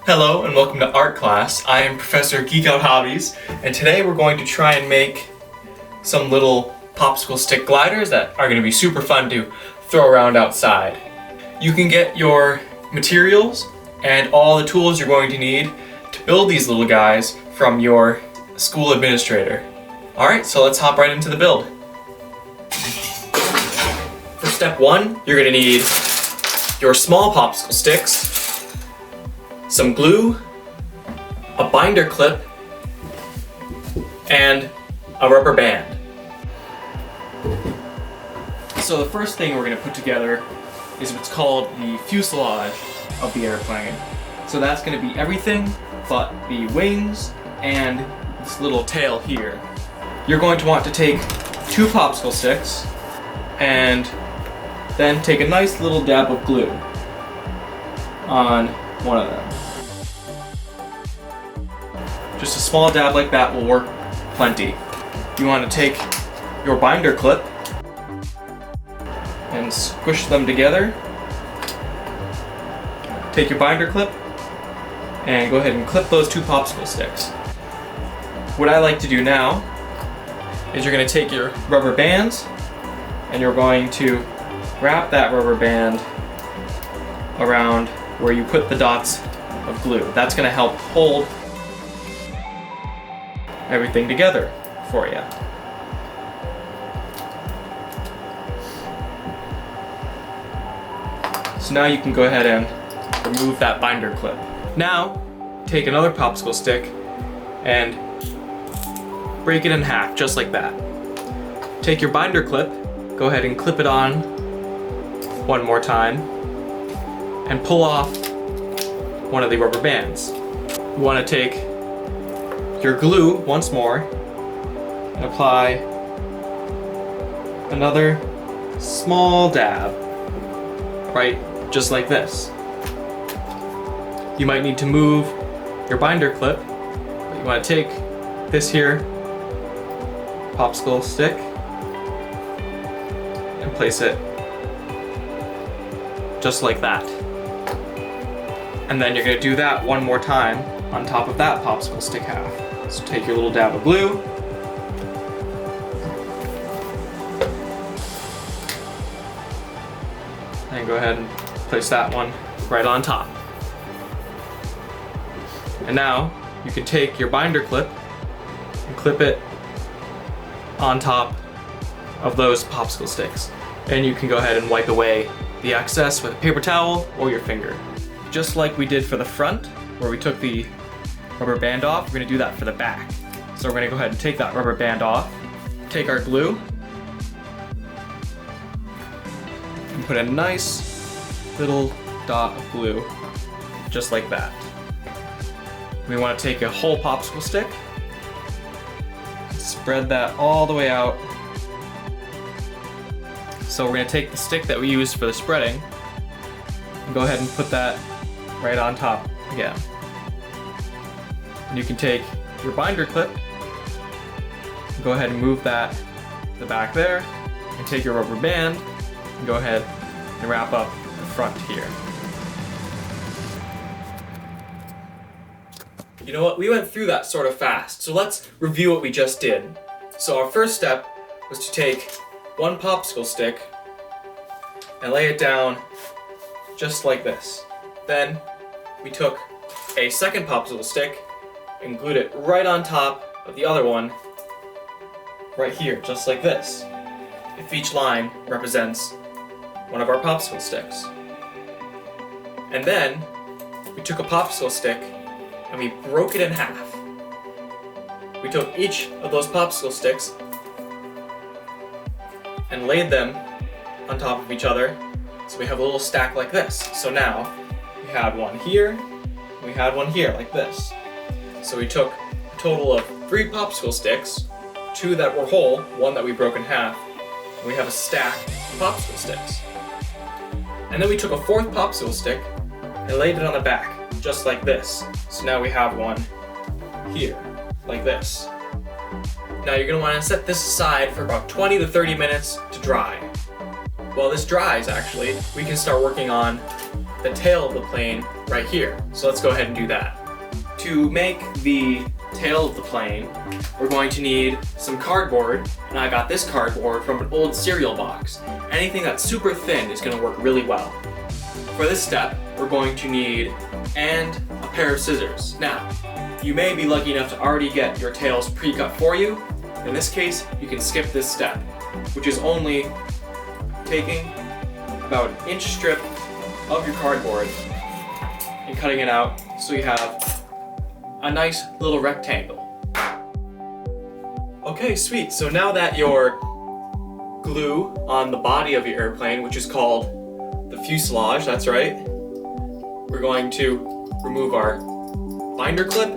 Hello and welcome to art class. I am Professor Geek Hobbies, and today we're going to try and make some little popsicle stick gliders that are going to be super fun to throw around outside. You can get your materials and all the tools you're going to need to build these little guys from your school administrator. Alright, so let's hop right into the build. For step one, you're going to need your small popsicle sticks, some glue, a binder clip, and a rubber band. So the first thing we're going to put together is what's called the fuselage of the airplane. So that's going to be everything but the wings and this little tail here. You're going to want to take 2 popsicle sticks and then take a nice little dab of glue on one of them. Just a small dab like that will work plenty. You want to take your binder clip and squish them together. Take your binder clip and go ahead and clip those 2 popsicle sticks. What I like to do now is you're going to take your rubber bands and you're going to wrap that rubber band around where you put the dots of glue. That's going to help hold everything together for you. So now you can go ahead and remove that binder clip. Now, take another popsicle stick and break it in half, just like that. Take your binder clip, go ahead and clip it on one more time, and pull off one of the rubber bands. You want to take your glue once more and apply another small dab, right, just like this. You might need to move your binder clip, but you want to take this here popsicle stick and place it just like that. And then you're going to do that one more time on top of that popsicle stick half. So take your little dab of glue, and go ahead and place that one right on top. And now you can take your binder clip and clip it on top of those popsicle sticks. And you can go ahead and wipe away the excess with a paper towel or your finger. Just like we did for the front, where we took the rubber band off, we're going to do that for the back. So we're going to go ahead and take that rubber band off, take our glue, and put a nice little dot of glue, just like that. We want to take a whole popsicle stick, spread that all the way out. So we're going to take the stick that we used for the spreading, and go ahead and put that right on top again. And you can take your binder clip, and go ahead and move that to the back there, and take your rubber band, and go ahead and wrap up the front here. You know what, we went through that sort of fast, so let's review what we just did. So our first step was to take one popsicle stick and lay it down just like this. Then we took a second popsicle stick and glued it right on top of the other one, right here, just like this. If each line represents one of our popsicle sticks. And then we took a popsicle stick and we broke it in half. We took each of those popsicle sticks and laid them on top of each other, so we have a little stack like this. So now we had one here, we had one here like this. So we took a total of 3 popsicle sticks, 2 that were whole, 1 that we broke in half, and we have a stack of popsicle sticks. And then we took a 4th popsicle stick and laid it on the back, just like this. So now we have one here, like this. Now you're going to want to set this aside for about 20 to 30 minutes to dry. While this dries, actually, we can start working on the tail of the plane right here. So let's go ahead and do that. To make the tail of the plane, we're going to need some cardboard, and I got this cardboard from an old cereal box. Anything that's super thin is going to work really well. For this step, we're going to need a pair of scissors. Now, you may be lucky enough to already get your tails pre-cut for you. In this case, you can skip this step, which is only taking about an inch strip of your cardboard and cutting it out so you have a nice little rectangle. Okay, sweet. So now that your glue on the body of your airplane, which is called the fuselage, that's right, we're going to remove our binder clip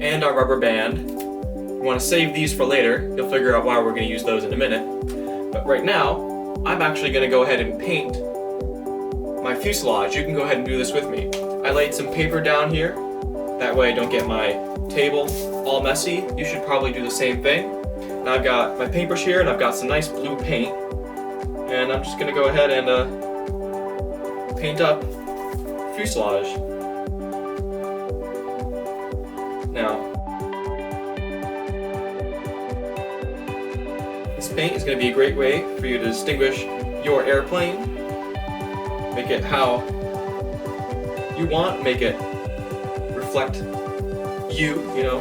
and our rubber band. We want to save these for later. You'll figure out why we're going to use those in a minute. But right now, I'm actually going to go ahead and paint my fuselage. You can go ahead and do this with me. I laid some paper down here. That way I don't get my table all messy. You should probably do the same thing. And I've got my paintbrush here, and I've got some nice blue paint. And I'm just going to go ahead and paint up fuselage. Now, this paint is going to be a great way for you to distinguish your airplane. Make it how you want, make it reflect you know.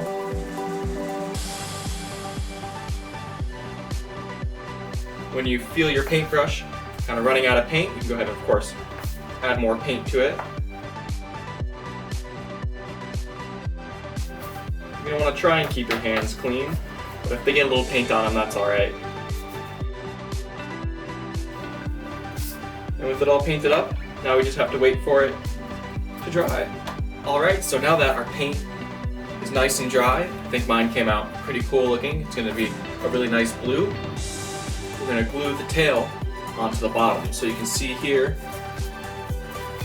When you feel your paintbrush kind of running out of paint, you can go ahead and, of course, add more paint to it. You're going to want to try and keep your hands clean, but if they get a little paint on them, that's alright. And with it all painted up, now we just have to wait for it to dry. Alright, so now that our paint is nice and dry, I think mine came out pretty cool looking. It's going to be a really nice blue. We're going to glue the tail onto the bottom. So you can see here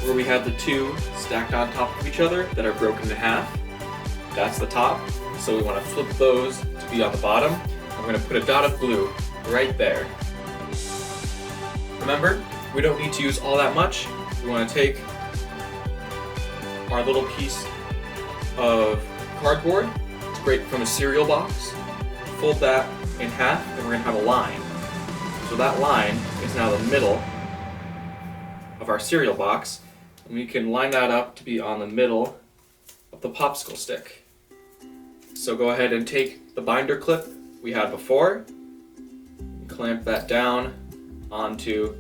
where we have the two stacked on top of each other that are broken in half. That's the top. So we want to flip those to be on the bottom. I'm going to put a dot of glue right there. Remember, we don't need to use all that much. We want to take our little piece of cardboard, it's great from a cereal box, fold that in half, and we're going to have a line. So that line is now the middle of our cereal box, and we can line that up to be on the middle of the popsicle stick. So go ahead and take the binder clip we had before, and clamp that down onto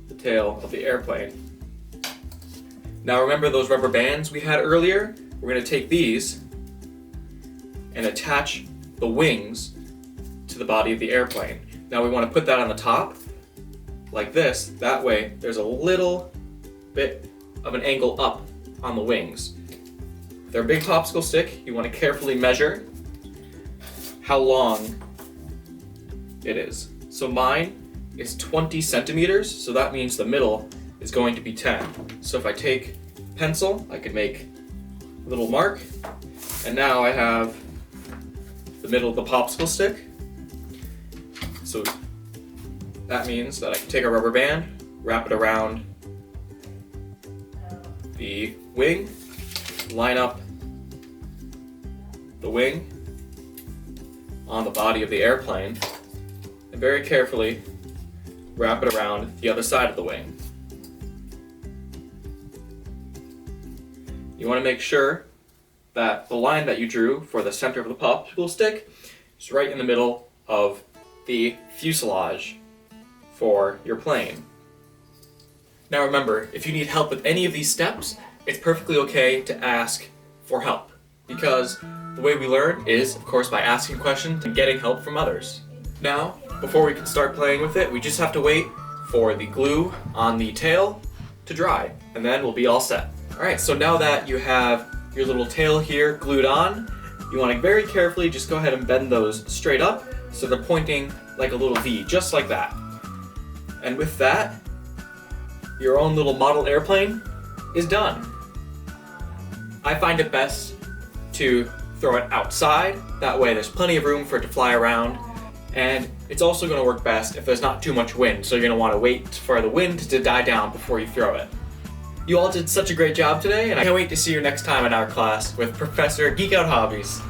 the tail of the airplane. Now remember those rubber bands we had earlier? We're going to take these and attach the wings to the body of the airplane. Now we want to put that on the top like this. That way there's a little bit of an angle up on the wings. With our big popsicle stick, you want to carefully measure how long it is. So mine is 20 centimeters, so that means the middle is going to be 10. So if I take a pencil, I could make a little mark, and now I have the middle of the popsicle stick. So that means that I can take a rubber band, wrap it around the wing, line up the wing on the body of the airplane, and very carefully wrap it around the other side of the wing. You want to make sure that the line that you drew for the center of the popsicle stick is right in the middle of the fuselage for your plane. Now remember, if you need help with any of these steps, it's perfectly okay to ask for help, because the way we learn is, of course, by asking questions and getting help from others. Now, before we can start playing with it, we just have to wait for the glue on the tail to dry, and then we'll be all set. Alright, so now that you have your little tail here glued on, you want to very carefully just go ahead and bend those straight up so they're pointing like a little V, just like that. And with that, your own little model airplane is done. I find it best to throw it outside, that way there's plenty of room for it to fly around, and it's also going to work best if there's not too much wind, so you're going to want to wait for the wind to die down before you throw it. You all did such a great job today, and I can't wait to see you next time in our class with Professor Geek Out Hobbies.